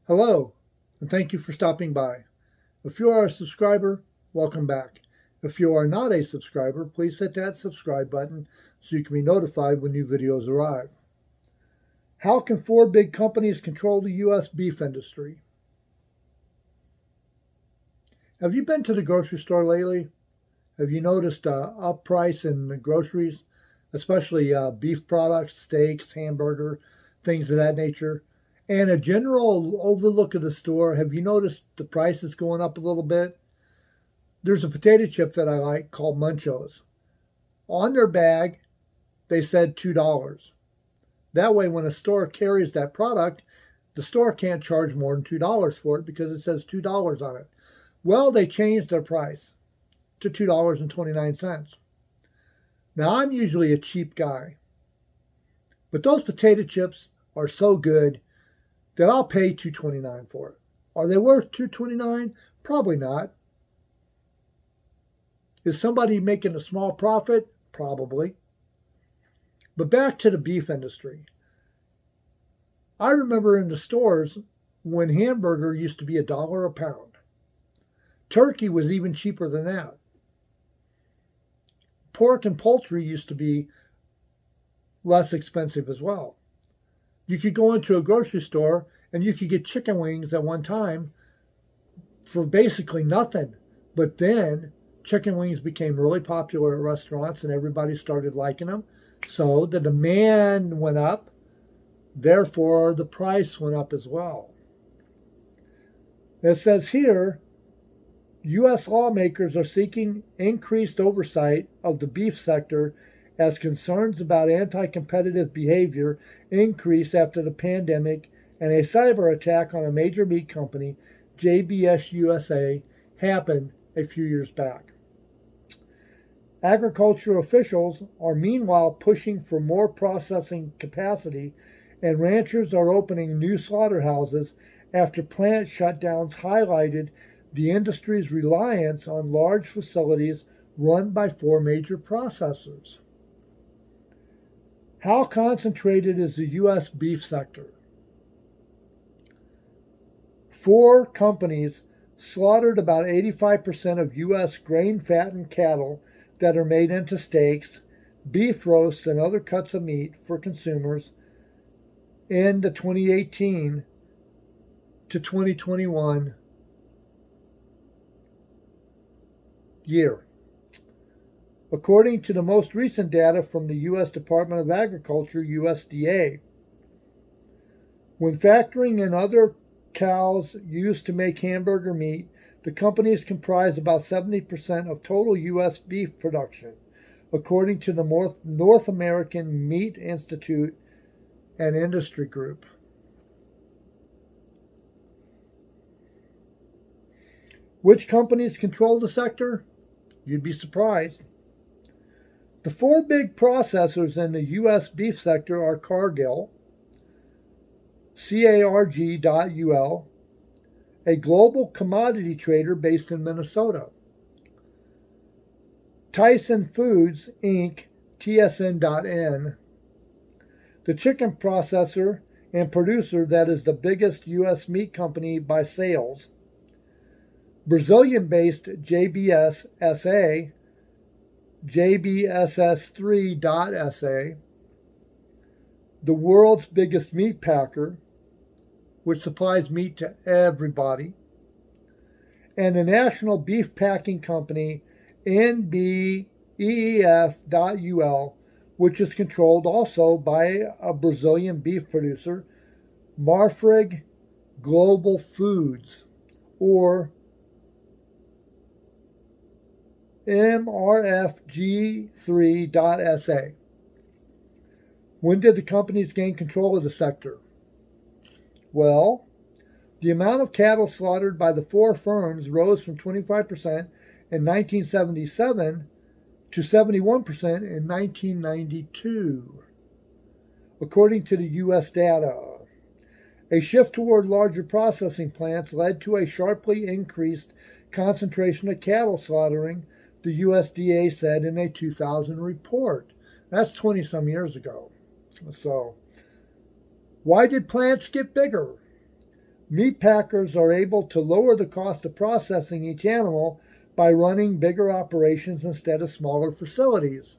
Hello, and thank you for stopping by. If you are a subscriber, welcome back. If you are not a subscriber, please hit that subscribe button so you can be notified when new videos arrive. How can four big companies control the U.S. beef industry? Have you been to the grocery store lately? Have you noticed up price in the groceries, especially beef products, steaks, hamburger, things of that nature? And a general overlook of the store, have you noticed the price is going up a little bit? There's a potato chip that I like called Munchos. On their bag, they said $2. That way, when a store carries that product, the store can't charge more than $2 for it because it says $2 on it. Well, they changed their price to $2.29. Now, I'm usually a cheap guy, but those potato chips are so good that I'll pay $2.29 for it. Are they worth $2.29? Probably not. Is somebody making a small profit? Probably. But back to the beef industry. I remember in the stores when hamburger used to be $1 a pound. Turkey was even cheaper than that. Pork and poultry used to be less expensive as well. You could go into a grocery store and you could get chicken wings at one time for basically nothing. But then chicken wings became really popular at restaurants and everybody started liking them. So the demand went up. Therefore, the price went up as well. It says here, U.S. lawmakers are seeking increased oversight of the beef sector as concerns about anti-competitive behavior increase after the pandemic and a cyber attack on a major meat company, JBS USA, happened a few years back. Agriculture officials are meanwhile pushing for more processing capacity, and ranchers are opening new slaughterhouses after plant shutdowns highlighted the industry's reliance on large facilities run by four major processors. How concentrated is the U.S. beef sector? Four companies slaughtered about 85% of U.S. grain-fattened cattle that are made into steaks, beef roasts, and other cuts of meat for consumers in the 2018 to 2021 year. According to the most recent data from the U.S. Department of Agriculture, USDA, when factoring in other cows used to make hamburger meat, the companies comprise about 70% of total U.S. beef production, according to the North American Meat Institute and Industry Group. Which companies control the sector? You'd be surprised. The four big processors in the U.S. beef sector are Cargill, CARG.UL, a global commodity trader based in Minnesota, Tyson Foods, Inc., TSN.N, the chicken processor and producer that is the biggest U.S. meat company by sales, Brazilian-based JBS SA, JBSS3.SA, the world's biggest meat packer, which supplies meat to everybody, and the national beef packing company NBEF.UL, which is controlled also by a Brazilian beef producer, Marfrig Global Foods, or MRFG3.SA. When did the companies gain control of the sector? Well, the amount of cattle slaughtered by the four firms rose from 25% in 1977 to 71% in 1992, according to the U.S. data. A shift toward larger processing plants led to a sharply increased concentration of cattle slaughtering, the USDA said in a 2000 report. That's 20-some years ago. So, why did plants get bigger? Meat packers are able to lower the cost of processing each animal by running bigger operations instead of smaller facilities.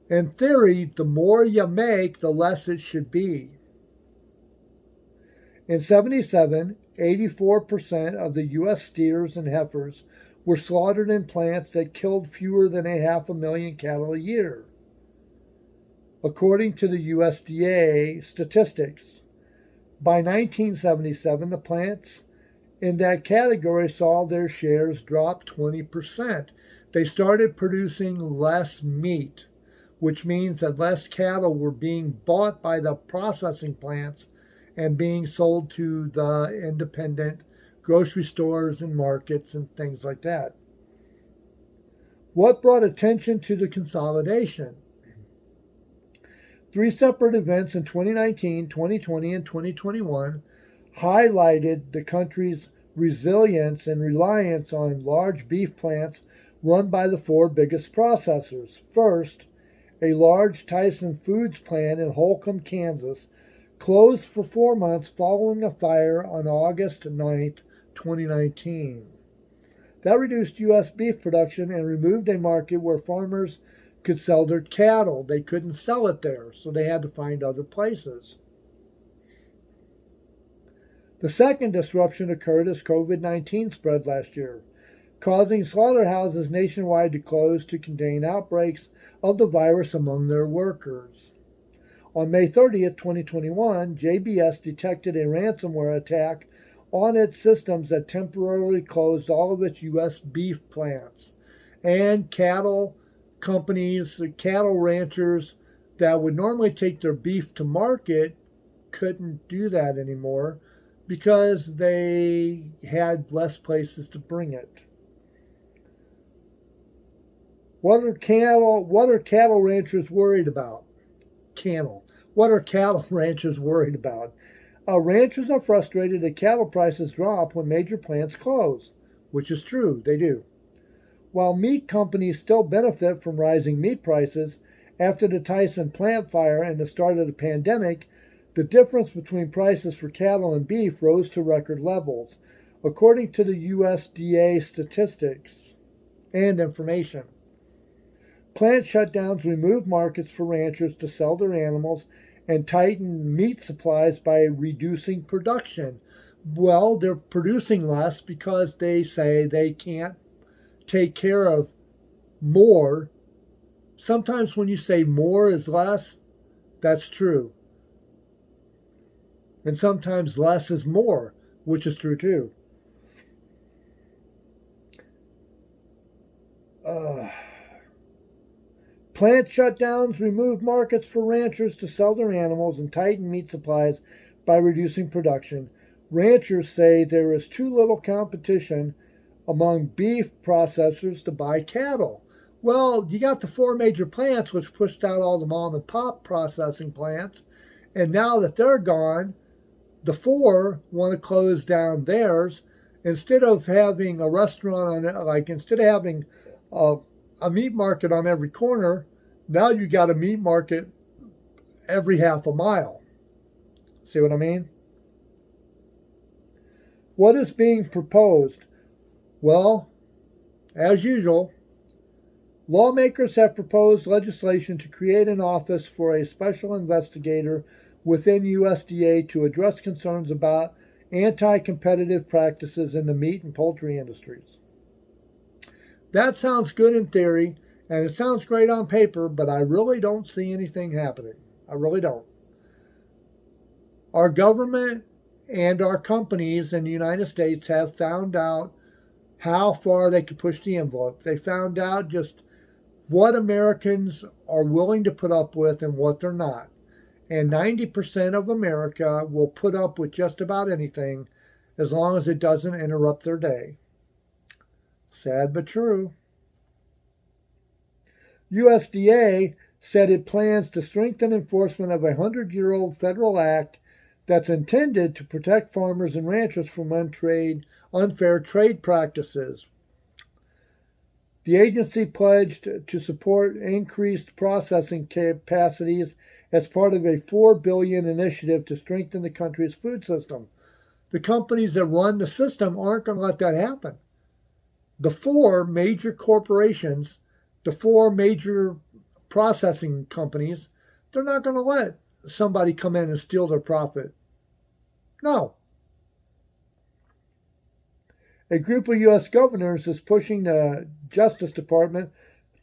In theory, the more you make, the less it should be. In 77, 84% of the U.S. steers and heifers were slaughtered in plants that killed fewer than 500,000 cattle a year, according to the USDA statistics. By 1977, the plants in that category saw their shares drop 20%. They started producing less meat, which means that less cattle were being bought by the processing plants and being sold to the independent grocery stores and markets and things like that. What brought attention to the consolidation? 3 separate events in 2019, 2020, and 2021 highlighted the country's resilience and reliance on large beef plants run by the 4 biggest processors. First, a large Tyson Foods plant in Holcomb, Kansas, closed for 4 months following a fire on August 9, 2019. That reduced U.S. beef production and removed a market where farmers could sell their cattle. They couldn't sell it there, so they had to find other places. The second disruption occurred as COVID-19 spread last year, causing slaughterhouses nationwide to close to contain outbreaks of the virus among their workers. On May 30th, 2021, JBS detected a ransomware attack on its systems that temporarily closed all of its U.S. beef plants. And cattle companies, cattle ranchers that would normally take their beef to market couldn't do that anymore because they had less places to bring it. What are cattle ranchers worried about? What are cattle ranchers worried about? Ranchers are frustrated that cattle prices drop when major plants close, which is true, they do. While meat companies still benefit from rising meat prices, after the Tyson plant fire and the start of the pandemic, the difference between prices for cattle and beef rose to record levels, according to the USDA statistics and information. Plant shutdowns removed markets for ranchers to sell their animals and tightened meat supplies by reducing production. Well, they're producing less because they say they can't take care of more. Sometimes when you say more is less, that's true. And sometimes less is more, which is true too. Plant shutdowns remove markets for ranchers to sell their animals and tighten meat supplies by reducing production. Ranchers say there is too little competition among beef processors to buy cattle. Well, you got the 4 major plants which pushed out all the mom and pop processing plants, and now that they're gone, the 4 want to close down theirs. Instead of having a restaurant on it, like instead of having a meat market on every corner, now you got a meat market every half a mile. See what I mean? What is being proposed? Well, as usual, lawmakers have proposed legislation to create an office for a special investigator within USDA to address concerns about anti-competitive practices in the meat and poultry industries. That sounds good in theory, and it sounds great on paper, but I really don't see anything happening. I really don't. Our government and our companies in the United States have found out how far they can push the envelope. They found out just what Americans are willing to put up with and what they're not. And 90% of America will put up with just about anything as long as it doesn't interrupt their day. Sad but true. USDA said it plans to strengthen enforcement of a 100-year-old federal act that's intended to protect farmers and ranchers from unfair trade practices. The agency pledged to support increased processing capacities as part of a $4 billion initiative to strengthen the country's food system. The companies that run the system aren't going to let that happen. The four major corporations, the four major processing companies, they're not going to let somebody come in and steal their profit. No. A group of U.S. governors is pushing the Justice Department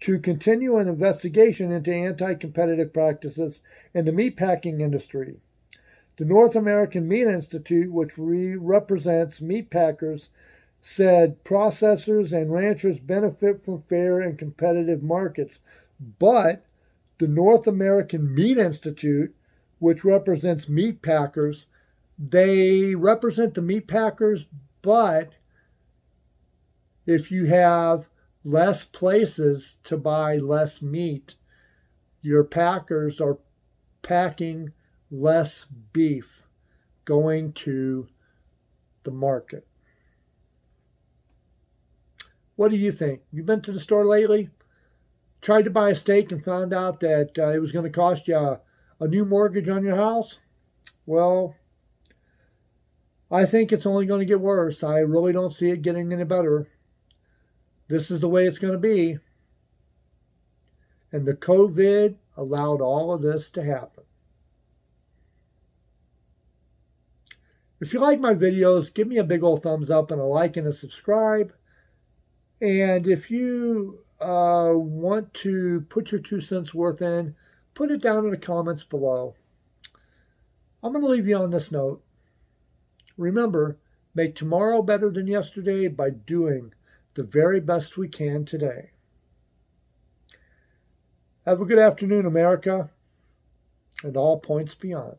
to continue an investigation into anti-competitive practices in the meatpacking industry. The North American Meat Institute, which represents meat packers, said processors and ranchers benefit from fair and competitive markets. But the North American Meat Institute, which represents meat packers, they represent the meat packers, but if you have less places to buy less meat, your packers are packing less beef going to the market. What do you think? You been to the store lately? Tried to buy a steak and found out that it was going to cost you a new mortgage on your house? Well, I think it's only going to get worse. I really don't see it getting any better. This is the way it's going to be. And the COVID allowed all of this to happen. If you like my videos, give me a big old thumbs up and a like and a subscribe. And if you want to put your 2 cents worth in, put it down in the comments below. I'm going to leave you on this note. Remember, make tomorrow better than yesterday by doing the very best we can today. Have a good afternoon, America, and all points beyond.